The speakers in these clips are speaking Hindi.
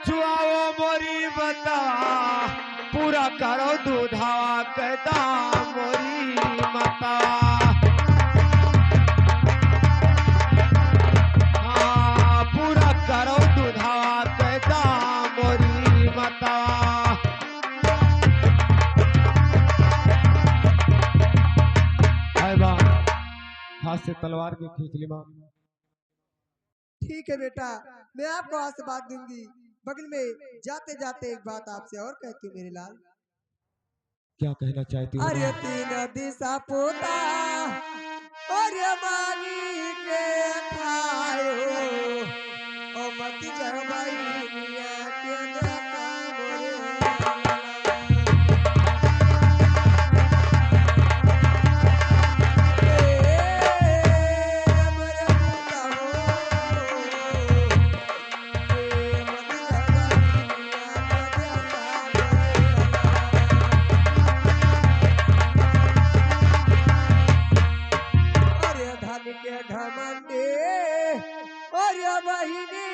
छुआओ मोरी बता पूरा करो दूधावा कहता मोरी मता। हाँ पूरा करो दूधावा कहता मोरी मता। हाथ से तलवार के खींच ली माँ। ठीक है बेटा, मैं आपको आशीर्वाद दूंगी। बगल में जाते जाते एक बात आपसे और कहती हूँ मेरे लाल। क्या कहना चाहती हूँ? अरे तीन दिशा पोता और मांगी के खायो ओ मत जबाई मिया के देखा मोरे। के घमंडे और बहिनी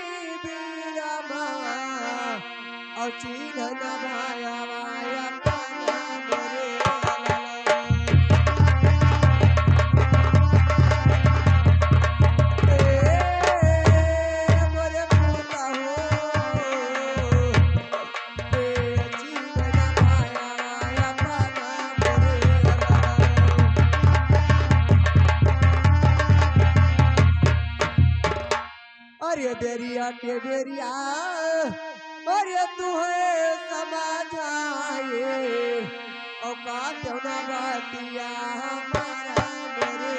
बीरा माँ और चीन नभाया माया पाना मोरे। मोरे पूता हो चीन नभाया माया पाना मोरे। अरे बेरिया के बेरिया अरे तुहे समाजाए औकात न बातिया हमारा मोरे।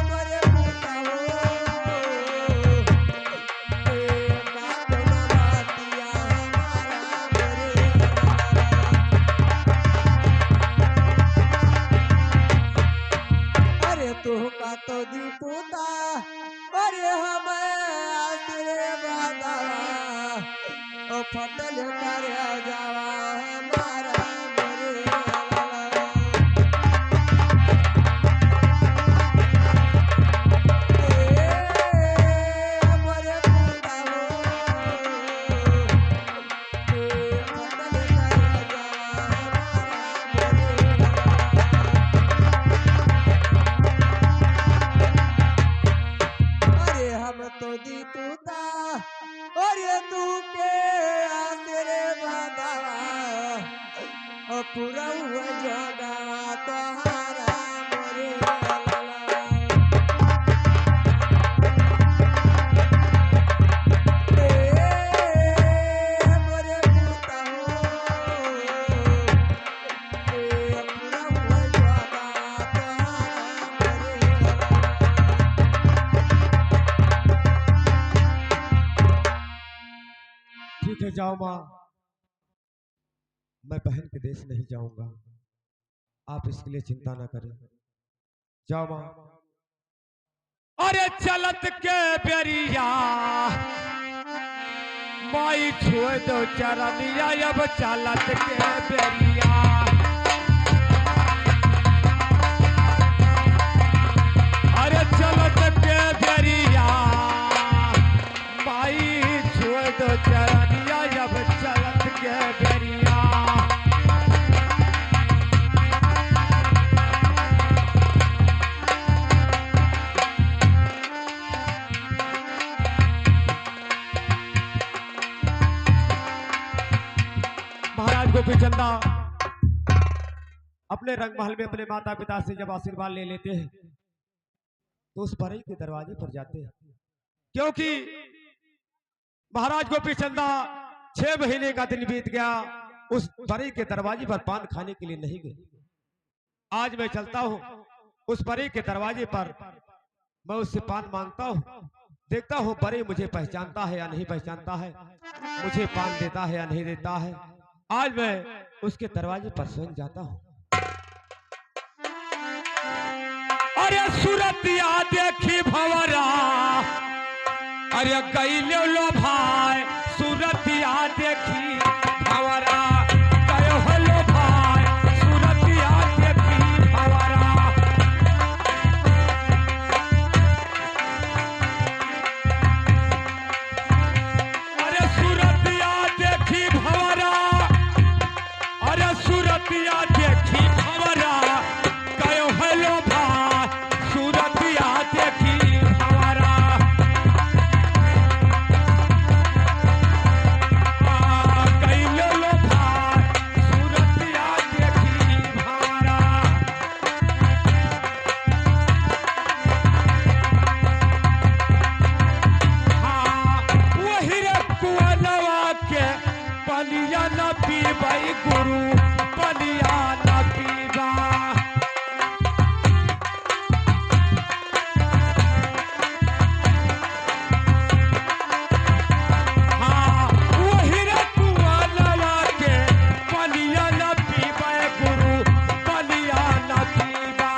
मोरे पूता हो औकात न बातिया हमारा मोरे। अरे तू का तो दीपुता अरे हमें आसरे बादा ओ फटल कर जावा हमारा मोरे। मोरे पूता हो फटल कर जावा हमारा मोरे। हम तो दी तूता और ये तू के आसरे बादावा और पूरा हुआ जगावा तोहारा मोरे। मोरे पूता हो पूरा हुआ जगावा तोहारा मोरे। ठीक है जाओ माँ, मैं बहन के देश नहीं जाऊंगा, आप इसके लिए चिंता ना करें। जाओ माँ। अरे चलत के बेरिया माई छोड़ दो चरनिया अब चलत के बेरिया। अरे चलत के बेरिया माई छोड़ दो चरनिया अब चलत के बेरिया। महाराज गोपीचंदा अपने रंग महल में अपने माता पिता से जब आशीर्वाद ले लेते हैं तो उस परी के दरवाजे पर जाते हैं, क्योंकि महाराज गोपीचंदा 6 महीने का दिन बीत गया, उस परी के दरवाजे पर पान खाने के लिए नहीं गए। आज मैं चलता हूँ उस परी के दरवाजे पर, मैं उससे पान मांगता हूँ, देखता हूँ परी मुझे पहचानता है या नहीं पहचानता है, मुझे पान देता है या नहीं देता है। आज मैं उसके दरवाजे पर स्वयं जाता हूँ। अरे सूरतिया देखी भंवरा अरे गईले लो भाई, सूरतिया देखी भंवरा गए हो लो भाई, सूरतिया देखी भंवरा। गुरु बलिया न पीबा। हाँ वही रे कुआलवा के बलिया न पीबा गुरु बलिया न पीबा।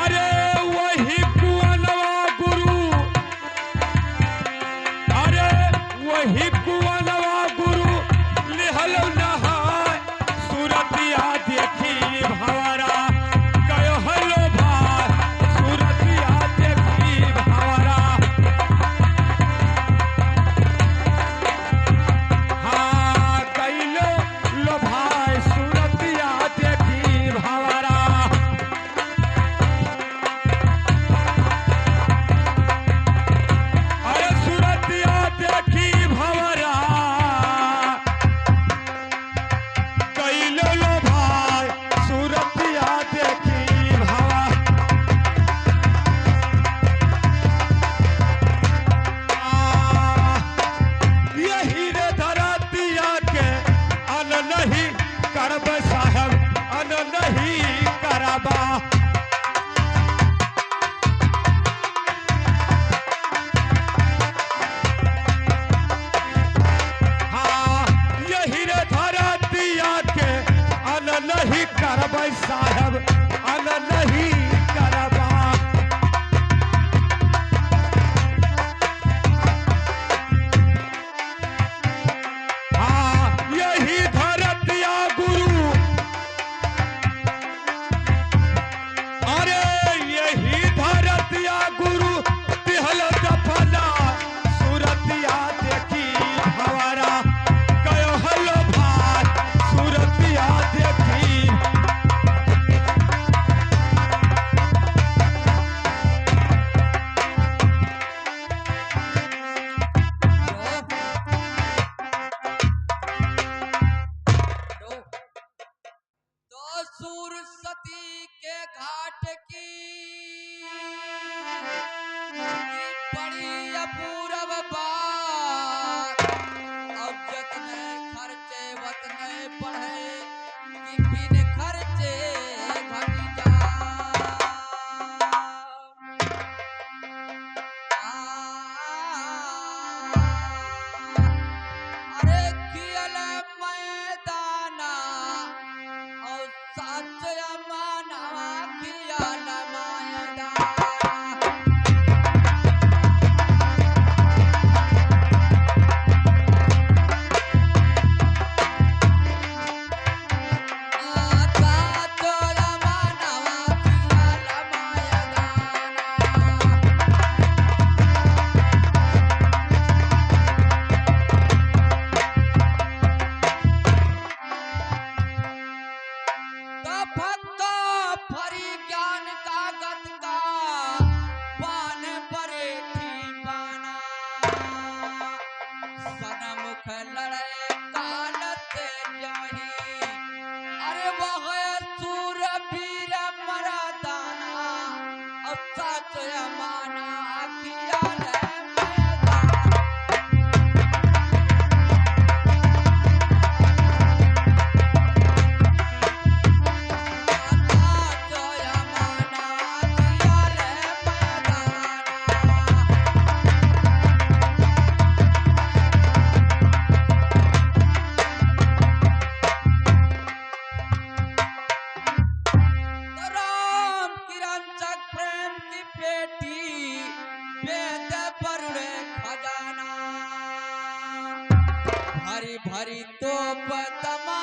अरे वही कुआलवा गुरु, अरे वही कुआलवा गुरु लिहल नहाय सूरतिया देखी भंवरा कयो हलो भाई सूरतिया देखी भंवरा। हाँ कैलो लो भाई सूरतिया देखी भंवरा। अरे सूरतिया देखी भंवरा कैलो लो भाई सूरतिया देखी भंवरा। यही रे धरतिया के अन नहीं करब साहब अन नहीं करबा। हाँ यही रे धरतिया के अन नहीं करब साहब अन नहीं करबा। हाँ यही धरतिया गुरु, अरे यही धरतिया गुरु तिहल दफना सूरतिया देखी भंवरा कयो हलो भाई सूरतिया देखी। तो सूर सती के घाट की बड़ी अपूर्व बात। अब जतने खर्चे वतने बढ़े कि बिन खर्चे घट जा। अरे कियल मैदाना और सच माना कियल मैदाना। भरी भरी तोप तमा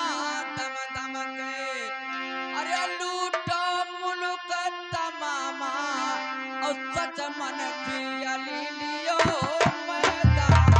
तम तम के अरे लूटो मुलुक तमामा और सच मन की अली लियो मैदान।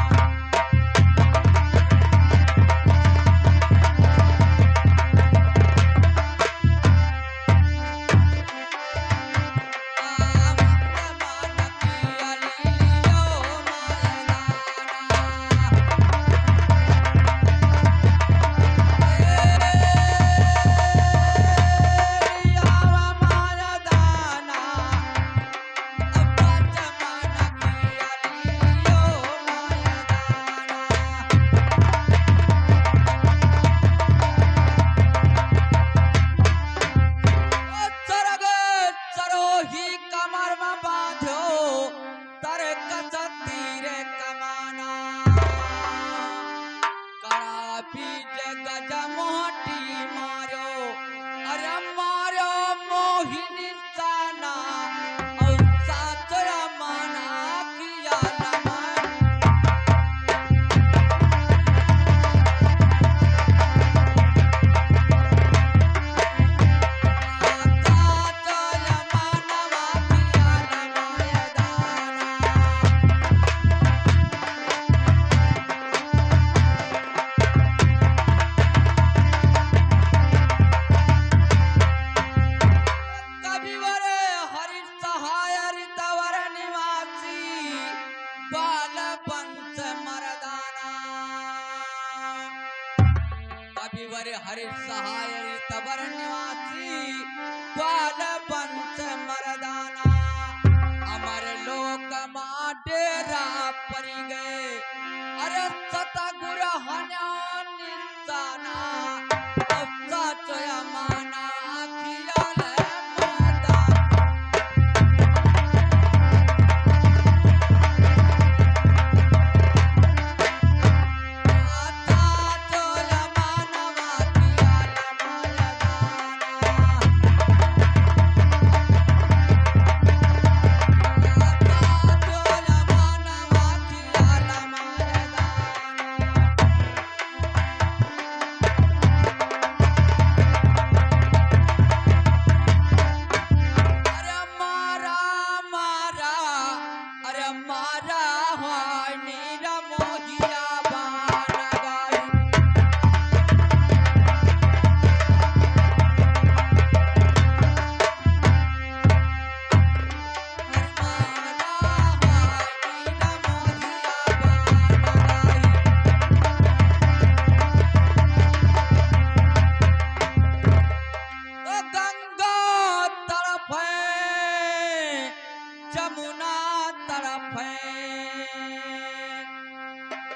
विवर हरि सहाय तबर निवासी ग्वाल वंश मरदाना अमर लोक मां डेरा परी गए अरे सतगुर हन्या निशाना सचया माना खियाल मरदाना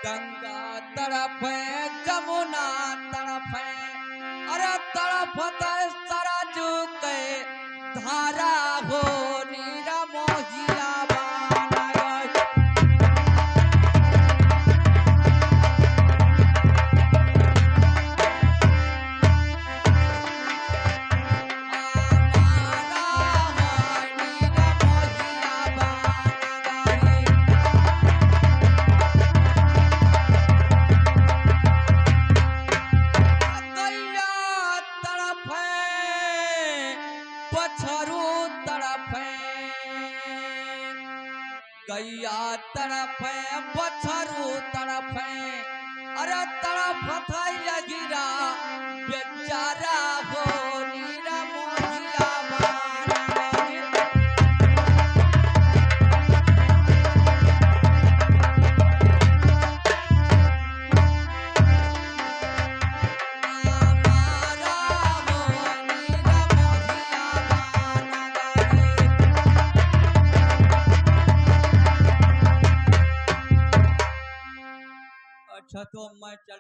गंगा तरफ है जमुना तरफ है अरे तरफ सरजू के धारा हो नीरा मोहिया गैया तरफ है बछरू तरफ है अरे तरफ था गिरा बेचारा हो नीरा मोहिया अच्छा तो मैं चल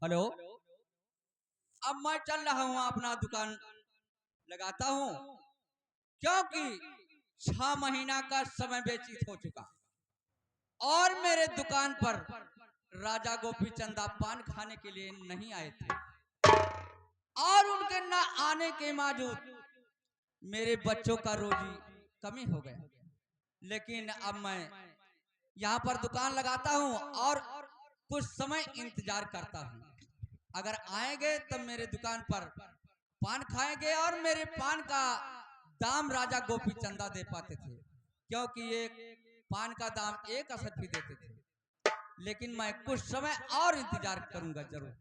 हेलो अब मैं चल रहा हूँ अपना दुकान लगाता हूँ क्योंकि 6 महीना का समय व्यतीत हो चुका और मेरे दुकान पर राजा गोपी चंदा पान खाने के लिए नहीं आए थे और उनके न आने के बावजूद मेरे बच्चों का रोजी कमी हो गया लेकिन अब मैं यहाँ पर दुकान लगाता हूँ और कुछ समय इंतजार करता हूँ अगर आएंगे तो मेरे दुकान पर पान खाएंगे और मेरे पान का दाम राजा गोपी चंदा दे पाते थे क्योंकि ये पान का दाम 1 असर भी देते थे लेकिन मैं कुछ समय और इंतजार करूंगा जरूर।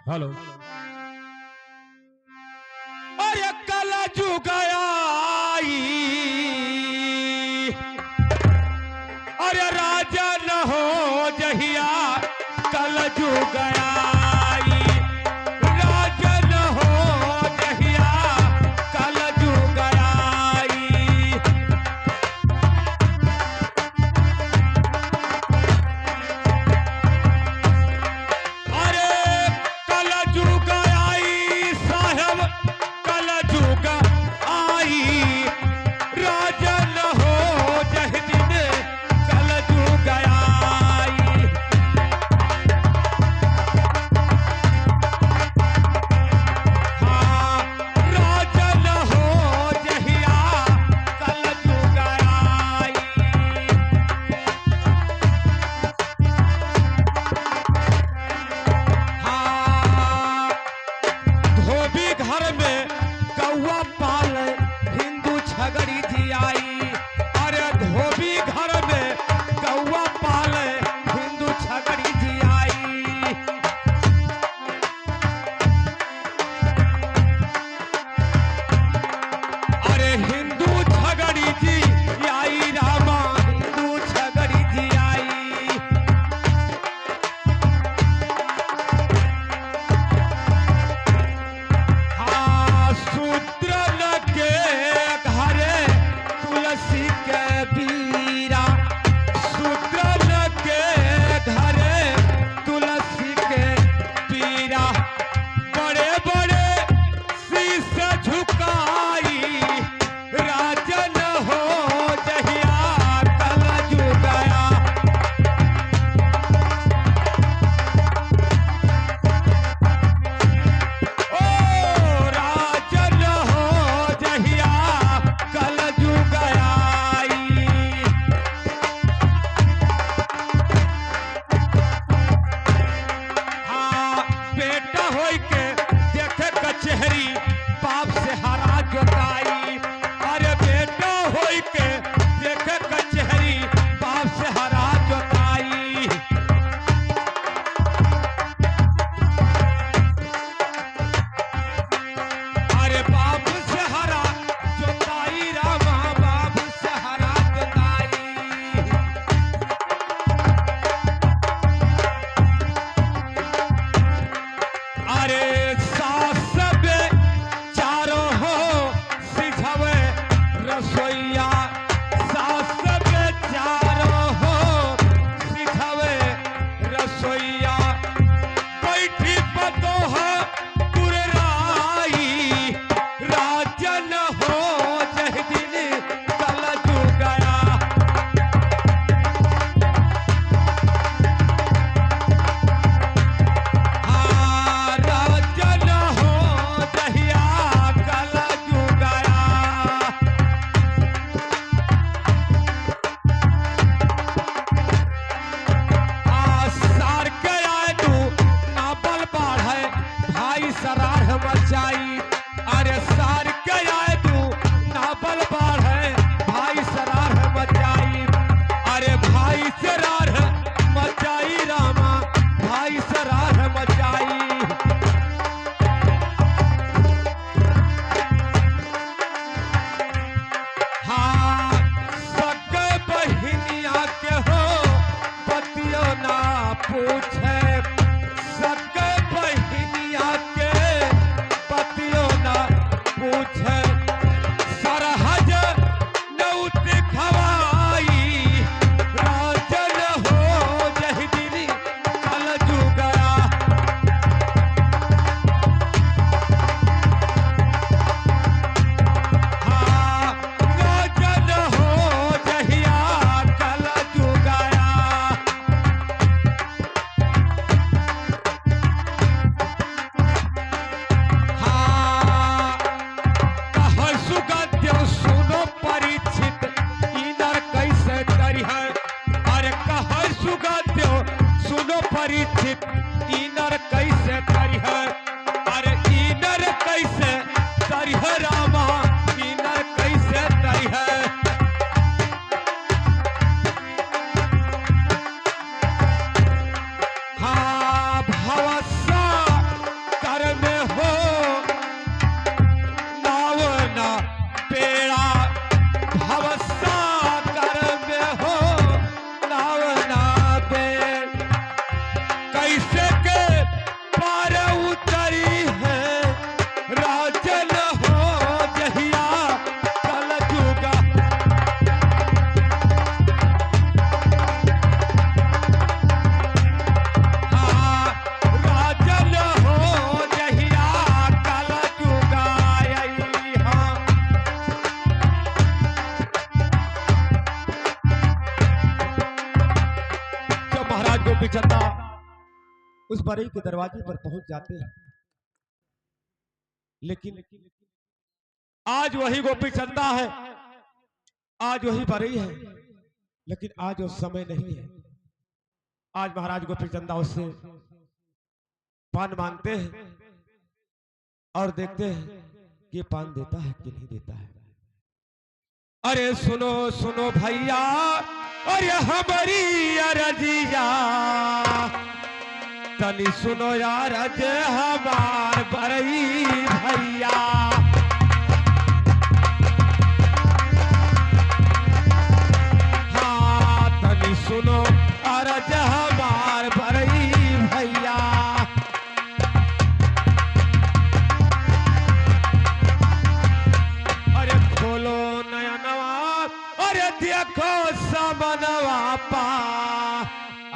हेलो अरे कल जुगाई अरे राजा न हो जहिया कल जुगाई राजा न हो जहिया कल जुगाई पूछे सके बहिनिया के पतियों ना पूछे सरहज नौत खवाई राजन हो जही दिनी कल जुगरा हाँ राजन हो जहिया कल जुगरा हाँ कह सुगंध्य सुनो परीक्षित इनर कैसे करिह अरे कह सुगंध्य सुनो परीक्षित इनर कैसे करिह अरे इनर कैसे करिह रामा इनर कैसे करिह हाँ भवसा कर में हो नावना पेड़ा भवसा कर में हो नावना पेड़ कैसे के पार उतरी है राजन हो जहिया कल जुगा हाँ राजन हो जहिया कल जुगा आई हाँ जब महाराज गोपी चंदा उस बरई के दरवाजे पर पहुंच जाते हैं लेकिन आज वही गोपी चंदा है आज वही बरई है लेकिन आज वो समय नहीं है आज महाराज गोपी चंदा उससे पान मांगते हैं और देखते हैं कि पान देता है कि नहीं देता है अरे सुनो सुनो भैया अरे हमारी अरजिया तनी सुनो यार अज हमार बरई भैया हाँ तनी सुनो अरज हमार बरई भैया अरे खोलो नया नवा अरे देखो समनवा पा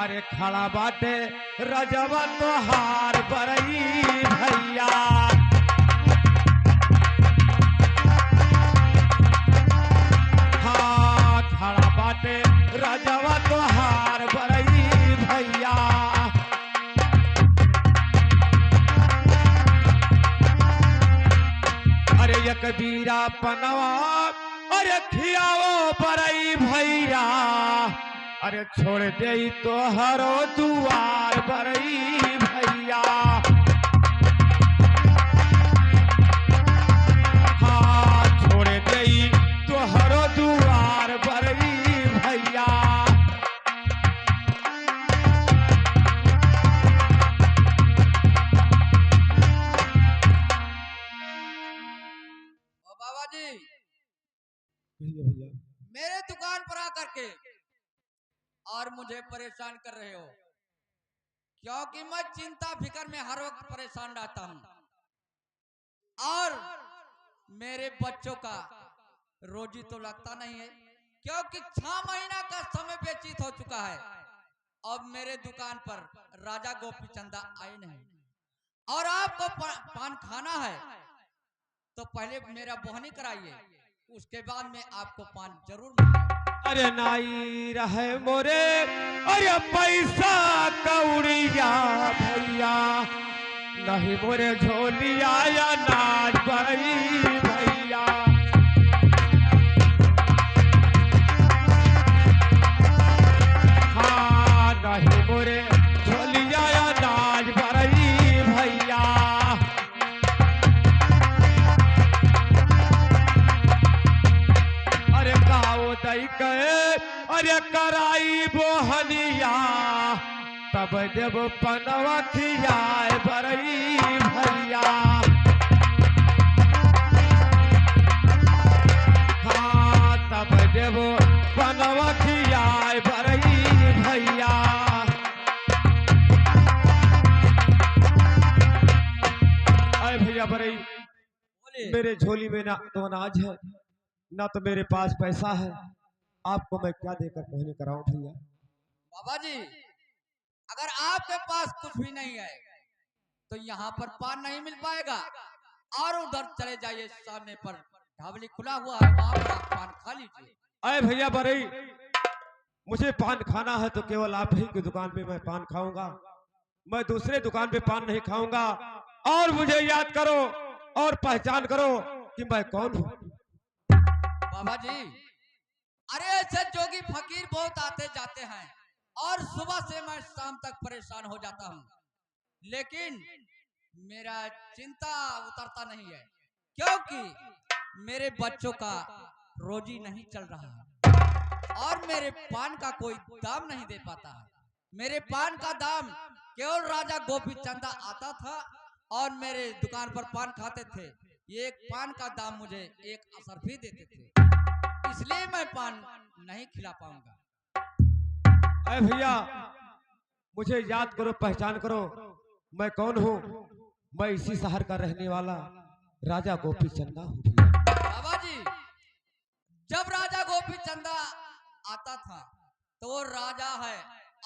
अरे खड़ा बाटे रजवा तोहार बरई भैया हाँ खड़ा बाटे रजवा तोहार बरई भैया अरे ये कबीरा पनवा अरे खियाओ बरई भैया अरे छोड़ दे तो हरो दुआर बरई भैया हाँ छोड़ दे तो हरो दुआर बरई भैया ओ बाबा जी भैया मेरे दुकान पर आकर के और मुझे परेशान कर रहे हो क्योंकि मैं चिंता फिकर में हर वक्त परेशान रहता हूं और मेरे बच्चों का रोजी तो लगता नहीं है क्योंकि 6 महीना का समय व्यतीत हो चुका है अब मेरे दुकान पर राजा गोपी चंदा आए नहीं और आपको पान खाना है तो पहले मेरा बोहनी कराइए उसके बाद में आपको पान जरूर मिलेगा। अरे नाई रहे मोरे अरे पैसा कौड़िया भैया नहीं मोरे झोलिया या नाच बरई भैया हाँ नहीं मोरे झोलिया या नाच बरई भैया अरे गाओ दई के अरे कराई बोहनिया तब देव पनवा खियाए बरई भैया हाँ तब देव पनवा खियाए बरई भैया बरई, बोलिए। मेरे झोली में ना तो अनाज है, ना तो मेरे पास पैसा है। आपको मैं क्या देकर पहने कराऊं भैया? बाबा जी, अगर आपके पास कुछ भी नहीं है तो यहाँ पर पान नहीं मिल पाएगा, और उधर चले जाइए, सामने पर ढाबली खुला हुआ है, वहां पर आप पान खा लीजिए। अरे भैया बरई, मुझे पान खाना है तो केवल आप ही की दुकान पे मैं पान खाऊंगा, मैं दूसरे दुकान पे पान नहीं खाऊंगा। और मुझे याद करो और पहचान करो कि मैं कौन हूँ। बाबा जी, अरे ऐसे जोगी फकीर बहुत आते जाते हैं, और सुबह से मैं शाम तक परेशान हो जाता हूँ, लेकिन मेरा चिंता उतरता नहीं है, क्योंकि मेरे बच्चों का रोजी नहीं चल रहा है, और मेरे पान का कोई दाम नहीं दे पाता है। मेरे पान का दाम केवल राजा गोपी चंदा आता था और मेरे दुकान पर पान खाते थे। ये एक पान का दाम मुझे एक असर भी देते थे, इसलिए मैं पान नहीं खिला पाऊंगा। अरे भैया, मुझे याद करो, पहचान करो, मैं कौन हूँ। मैं इसी शहर का रहने वाला राजा गोपी चंदा हूँ भैया। बाबा जी, जब राजा गोपी चंदा आता था तो वो राजा है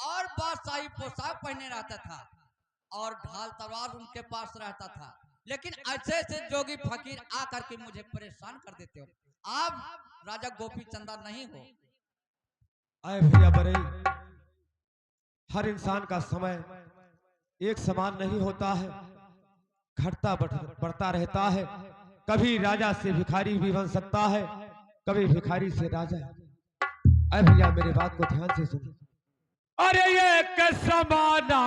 और बादशाही पोशाक पहने रहता था और ढाल तलवार उनके पास रहता था, लेकिन ऐसे ऐसे जोगी फकीर आकर के मुझे परेशान कर देते हो। आप राजा गोपी चंदा नहीं हो। अरे भैया बरई, हर इंसान का समय एक समान नहीं होता है, घटता बढ़ता रहता है। कभी राजा से भिखारी भी बन सकता है, कभी भिखारी से राजा। अरे भैया मेरी बात को ध्यान से सुनो। अरे ये समाना,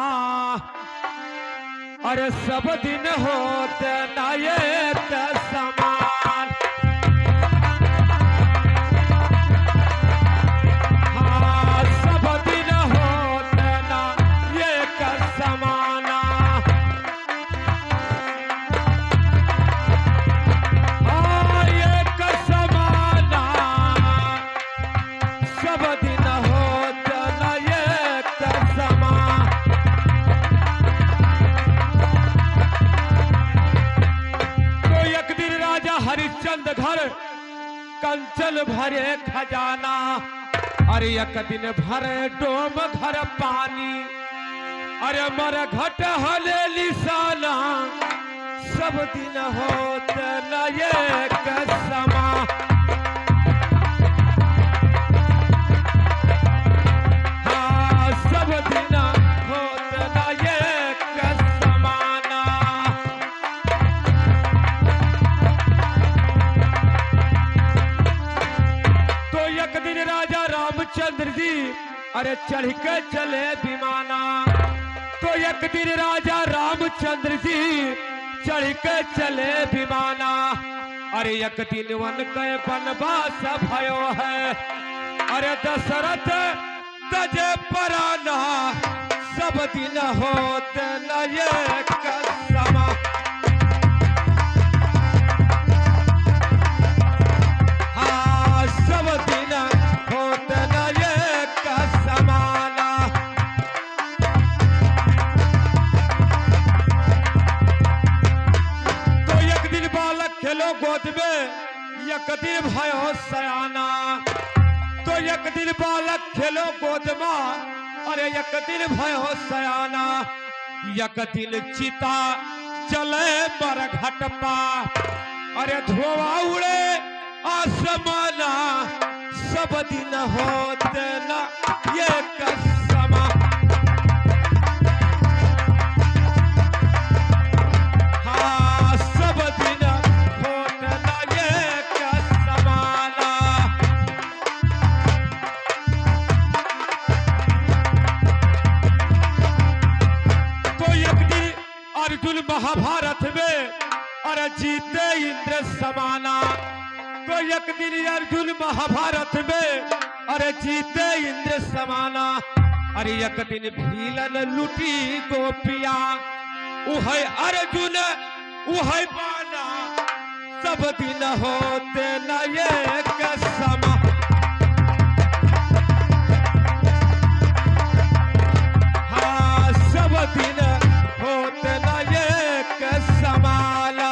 अरे सब दिन होते ना ये समान। हाँ, सब दिन होते ना ये समाना। हाँ, ये समाना, सब दिन होते ना ये समान। तो एक दिन राजा हरिश्चंद्र घर कंचन भरे खजाना, अरे एक दिन भरे डोम घर पानी, अरे मर घट हले लिसाना, सब दिन होत न ये समा। हाँ, सब दिन होत न ये समाना। तो एक दिन राजा रामचंद्र जी अरे चढ़ के चले विमाना। तो एक दिन राजा रामचंद्र जी चढ़ के चले विमाना, अरे एक दिन वन के वनवास भयो है, अरे दशरथ गजे पराना, सब दिन होत न ये समा। हाँ, सब दिन होत न ये समाना। तो एक दिन बालक खेलो गोद में, एक दिन भयो सयाना। तो एक दिन बालक खेलो गोद में, अरे एक दिन भयो सयाना। एक दिन चिता चले मर घट पा, अरे धोआ उड़े आसमाना, सब दिन होते न ये समा। हाँ, सब दिन होते न ये समाना। तो एक दिन अर्जुन महाभारत में अरे जीते इंद्र समाना। तो एक दिन अर्जुन महाभारत में अरे जीते इंद्र समाना। अरे एक दिन भीलन लुटी गोपिया, उह अर्जुन उह बाना, सब दिन होते न ये समा। हाँ, सब दिन होते न ये समाना।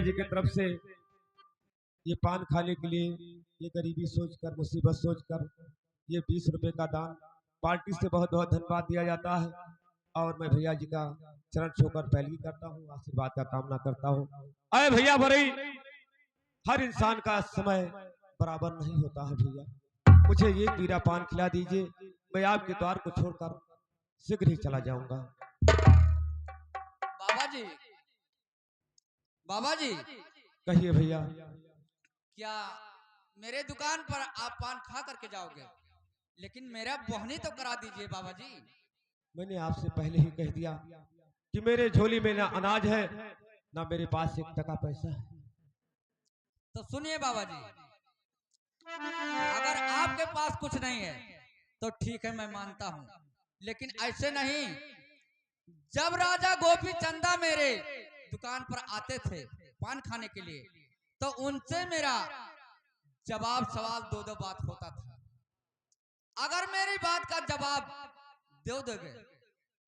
जी की तरफ से ये पान खाने के लिए, ये गरीबी सोचकर, मुसीबत सोचकर ये 20 रुपए का दान पार्टी से बहुत बहुत धन्यवाद दिया जाता है। और मैं भैया जी का चरण छूकर पैरवी करता हूँ, आशीर्वाद का कामना करता हूँ। अरे भैया बरई, हर इंसान का समय बराबर नहीं होता है भैया, मुझे ये पीरा पान खिला दीजिए, मैं आपके द्वार को छोड़कर शीघ्र ही चला जाऊंगा। बाबा जी, बाबा जी, कहिए भैया। क्या मेरे दुकान पर आप पान खा करके जाओगे? लेकिन मेरा बोहनी तो करा दीजिए बाबा जी। मैंने आपसे पहले ही कह दिया कि मेरे झोली में ना अनाज है, ना मेरे पास 1 टका पैसा है। तो सुनिए बाबा जी, अगर आपके पास कुछ नहीं है तो ठीक है, मैं मानता हूं, लेकिन ऐसे नहीं। जब राजा गोपी चंदा मेरे दुकान पर आते थे पान खाने के लिए, तो उनसे मेरा जवाब सवाल दो बात होता था। अगर मेरी बात का जवाब दे दोगे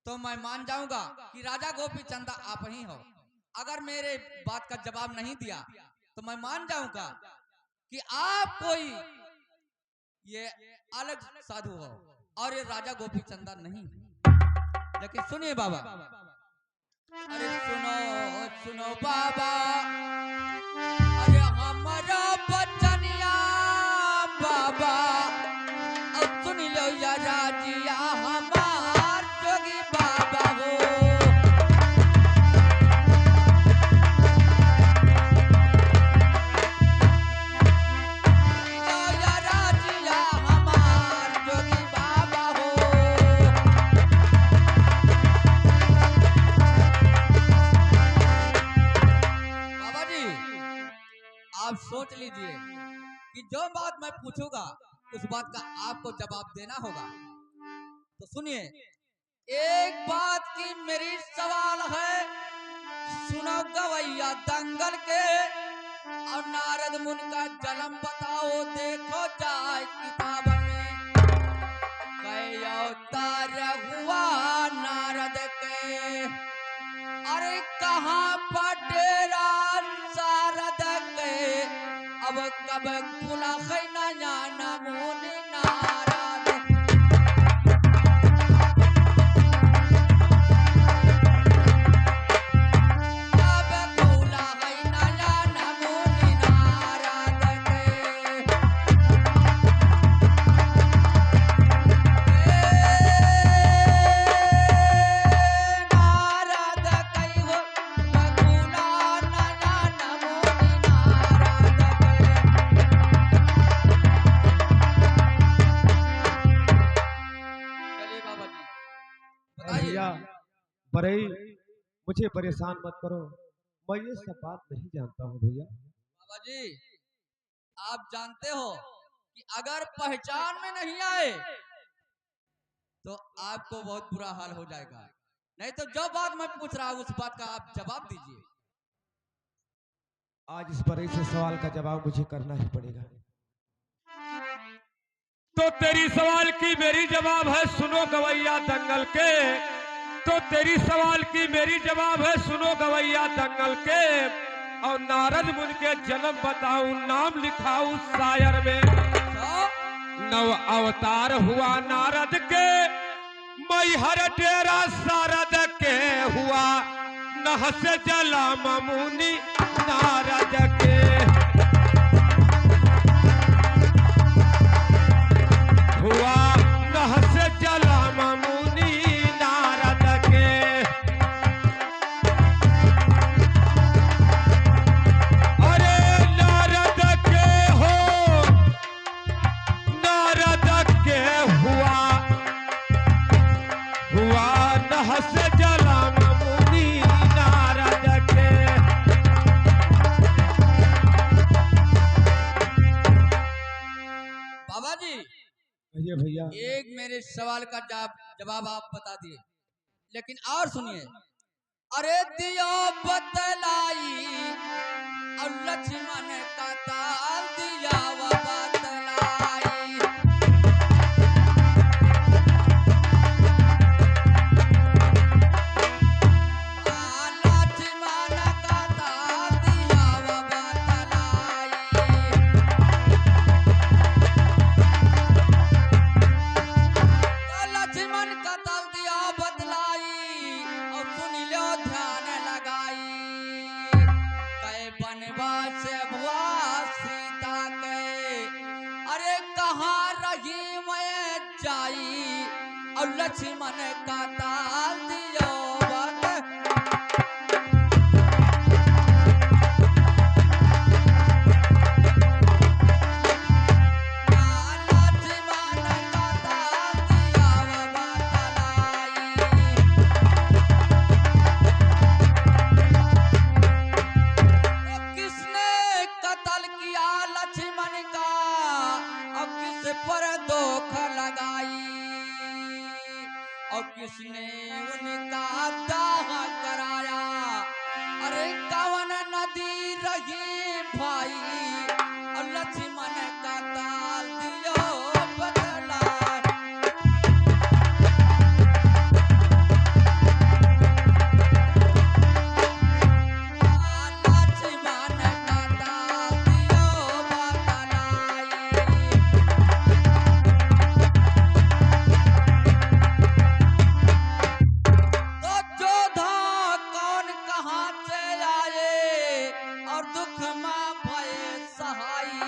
तो मैं मान जाऊंगा कि राजा गोपी चंदा आप ही हो। अगर मेरे बात का जवाब नहीं दिया तो मैं मान जाऊंगा कि आप कोई ये अलग साधु हो और ये राजा गोपी चंदा नहीं। लेकिन सुनिए बाबा, अरे सुनो सुनो बाबा, अरे हमारा बचनिया बाबा, अब सुन लो या राजिया हमार जोगी बाबा हो। या राजिया हमार जोगी बाबा हो। बाबा जी, आप सोच लीजिए कि जो बात मैं पूछूंगा उस बात का आपको जवाब देना होगा। तो सुनिए, एक बात की मेरी सवाल है, सुनो गवैया दंगल के, और नारद मुनि का जन्म बताओ, देखो जाए किताब में कई अवतार हुआ नारद के। अरे कहाँ पटेरा शारद के, अब कब खुला है नया नमूने नारद। अब खुला है नया नमूने नारद के। नारद कई हो बकुला नया नमूने नारद के। चलिए बाबा जी, बताइए। भैया बरई, मुझे परेशान मत करो, मैं ये सब बात नहीं जानता हूँ भैया। बाबा जी, आप जानते हो कि अगर पहचान में नहीं आए तो आपको बहुत बुरा हाल हो जाएगा। नहीं तो जो बात मैं पूछ रहा हूं उस बात का आप जवाब दीजिए। आज इस बड़े से सवाल का जवाब मुझे करना ही पड़ेगा। तो तेरी सवाल की मेरी जवाब है, सुनो गवैया दंगल के। तो तेरी सवाल की मेरी जवाब है, सुनो गवैया दंगल के। और नारद मुनि के जन्म बताऊं, नाम लिखाऊं शायर में। तो 9 अवतार हुआ नारद के, मैहर डेरा शारद के हुआ, नह से जला मुनि नारद के। हुआ नह से जला मुनि नारद के। अरे नारद के हो, नारद के हुआ, हुआ नह से जला मुनि नारद के। बाबा जी, कहिए भैया। एक मेरे सवाल का जवाब आप बता दिए, लेकिन और सुनिए। अरे दिया बतलाई और लक्ष्मण का ताल दिया वो बतलाई। लक्ष्मण का ताल दिया रही मैं जाई और लक्ष्मण का ताल दियो किसने उनका दाह कराया। अरे कवन नदी रही भाई और लक्ष्मण का ताल दियो बदला। लक्ष्मण का ताल दियो बदलाई। दुख में भय सहाई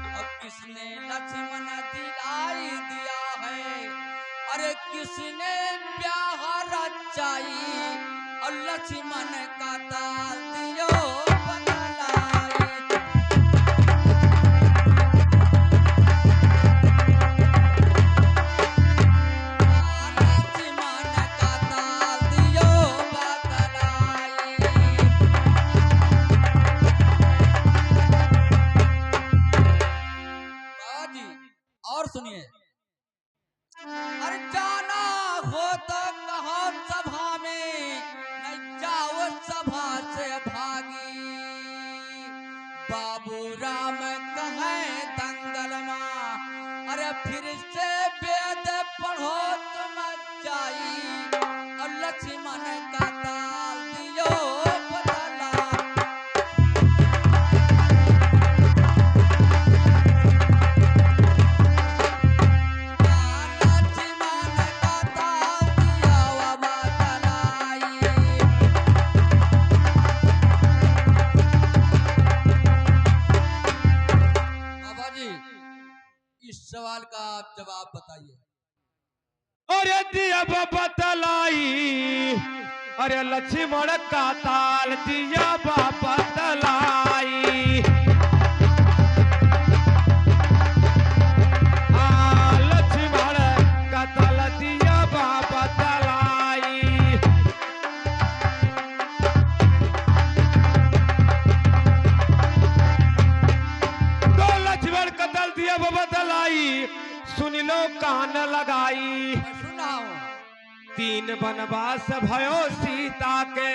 अब किसने लक्ष्मण दिलाई दिया है। अरे किसने ब्याह रचाई और लक्ष्मण का ताल दियो बदलाई। लक्ष्मण का ताल दियो बदलाई। और सुनिए, अरे जाना हो तो कहो सभा में नहीं जाओ सभा से भागी। बाबू राम कहे दंगल माँ अरे फिर से वेद पढ़ो तुम जाई और लक्ष्मण का ताल दियो बदला। इस सवाल का आप जवाब बताइए। अरे दिया बतलाई अरे लक्ष्मण का ताल दिया बतलाई। लक्ष्मण का ताल दिया बतलाई। तो लक्ष्मण का ताल दिया बतलाई सुन लो कान लगाई। सुनाओ। तीन बनवास भयो सीता के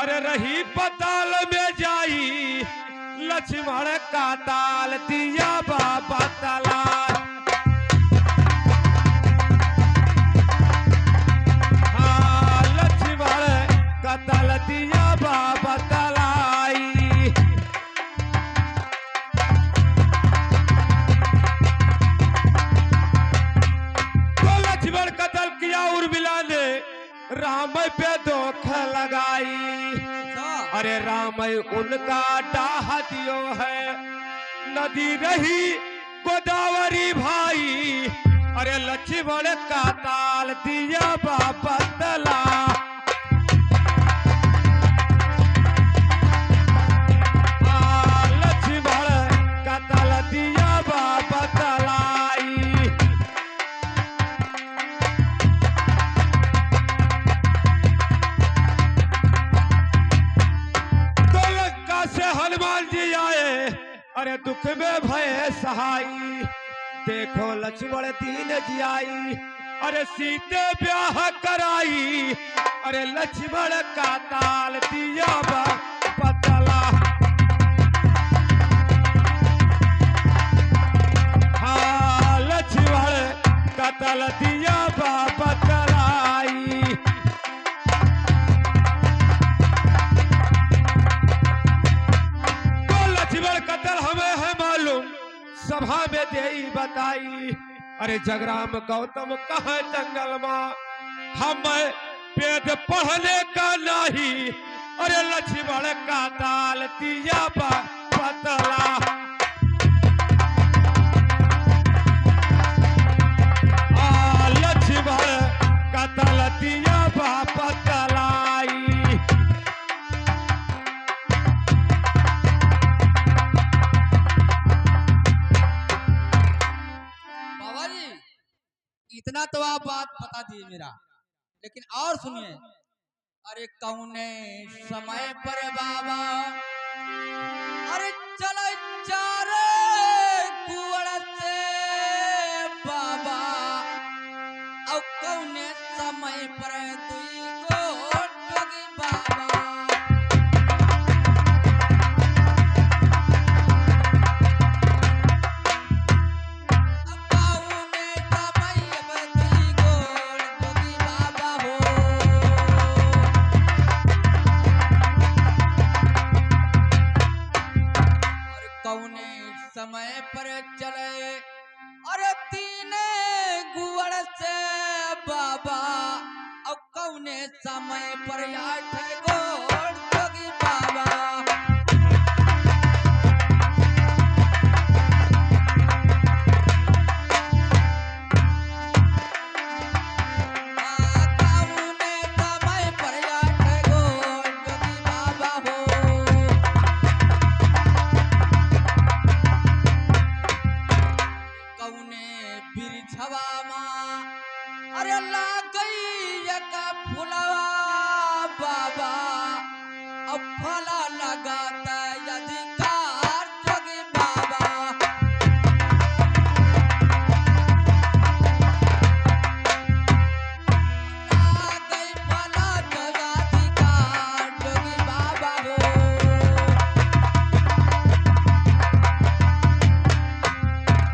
अरे रही पताल में जाई लक्ष्मण का ताल दिया बतला। हाँ लक्ष्मण का ताल दिया बतलाई। कतल किया उर्मिला ने राम पे धोखा लगाई। अरे राम उनका डाह दियो है नदी रही गोदावरी भाई। अरे लक्ष्मण का ताल दिया बतला। लक्ष्मण का ताल दिया बतलाई। हनुमान जी आए अरे दुख में भय सहाई। देखो लक्ष्मण दीन जी आई अरे सीते ब्याह कराई। अरे लक्ष्मण का ताल दिया बतला। हाँ लक्ष्मण का ताल दिया बतलाई। कतल हमें है मालूम सभा में दे बताई। अरे जगराम गौतम कहा जंगल माँ हम वेद पढ़ने का नहीं। अरे लक्ष्मण का ताल दिया बतला। इतना तो आप बात बता दिए मेरा, लेकिन और सुनिए। अरे कौने समय पर बाबा, अरे चलो चारे कुआं से बाबा, और कौने समय पर दुई को जोगी बाबा। कौने समय पर चले अरे तीन गुड़ से बाबा, और कौने समय पर 8 गोड़ जोगी बाबा। कौने समय पर 8 गोड़ जोगी बाबा हो। कौने बिरछवा माँ अरे लागई का फुलवा बाबा, अब फला लगाता अधिकार जोगी बाबा। लागई फला जगाधिकार जोगी बाबा हो।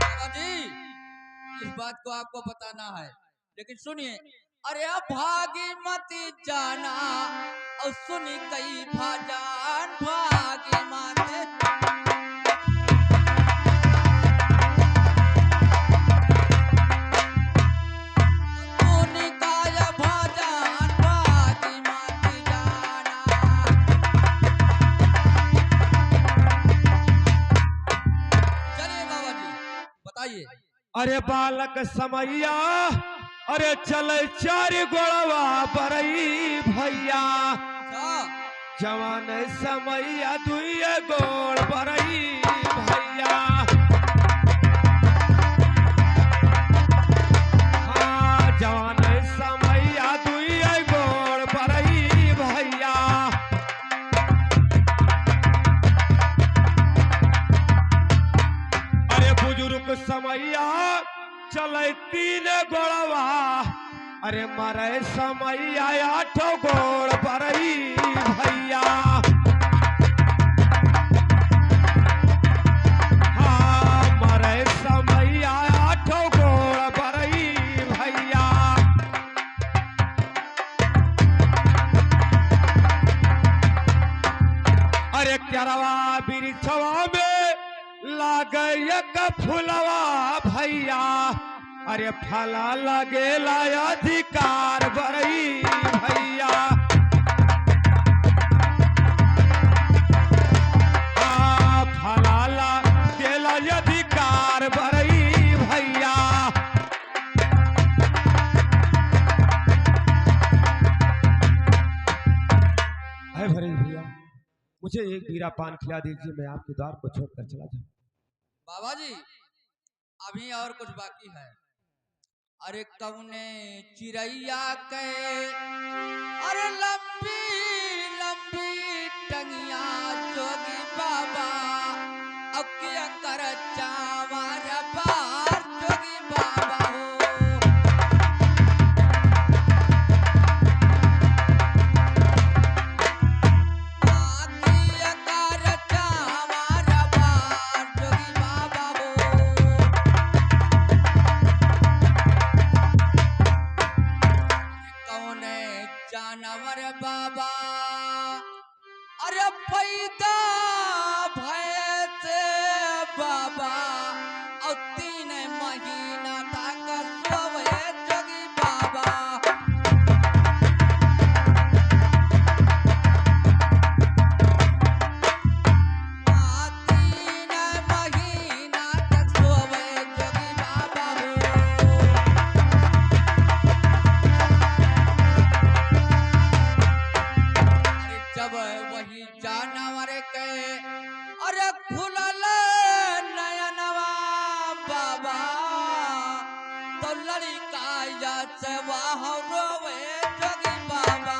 बाबा जी, इस बात को आपको बताना है, लेकिन सुनिए। अरे भागी मत जाना और सुनी कई भाजान भागी मत। सुनी काय भाजान भागी मत जाना। चलिए बाबा जी बताइए। अरे बालक समैया, अरे चल चार गोड़वा बरई भैया, जवान समैया दुई गोड़ बरई भैया। हाँ जवान समैया दुई गोड़ बरई भैया। अरे बुजुर्ग समैया चले 3 गोड़वा, अरे मरे समैया 8 गोड़ बरई भैया। हाँ मरे समैया 8 गोड़ बरई भैया। अरे क्यारवा बिरछवा में लागे का फुलवा भैया, अरे फला लगेला अधिकार बरई भैया। फला लगेला अधिकार बरई भैया। है भरई भैया, मुझे एक बीरा पान खिला दीजिए, मैं आपके द्वार को छोड़कर चला जाऊं। बाबा जी अभी और कुछ बाकी है। अरे कौने चिड़ैया के अरे लंबी लंबी टंगिया जोगी बाबा, अब क्या कर चावार पार जोगी बाबा हो। किया कर चावार पार जोगी बाबा हो। कौने जानवर बाबा अरे पैदा भैसे बाबा, और 3 महीना तक सोवे जोगी बाबा। 3 महीना तक सोवे जोगी बाबा हो। अरे जब वही जानवर के अरे खुलल नयनवा बाबा, तो लड़का या चवाह रोवे जोगी बाबा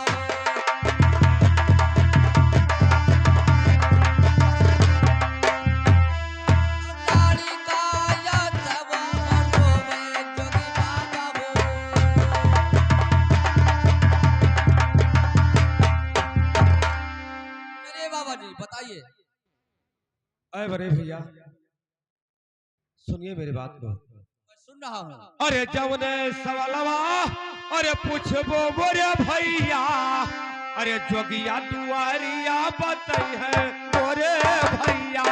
लड़का या चवाह रोवे जोगी बाबा चलिए बाबा जी बताइए। अरे बड़े भैया सुनिए मेरी बात को। मैं सुन रहा हूँ। अरे जवने सवालवा अरे पूछबो बोरे भैया अरे जोगिया दुआरिया बताई है बोरे भैया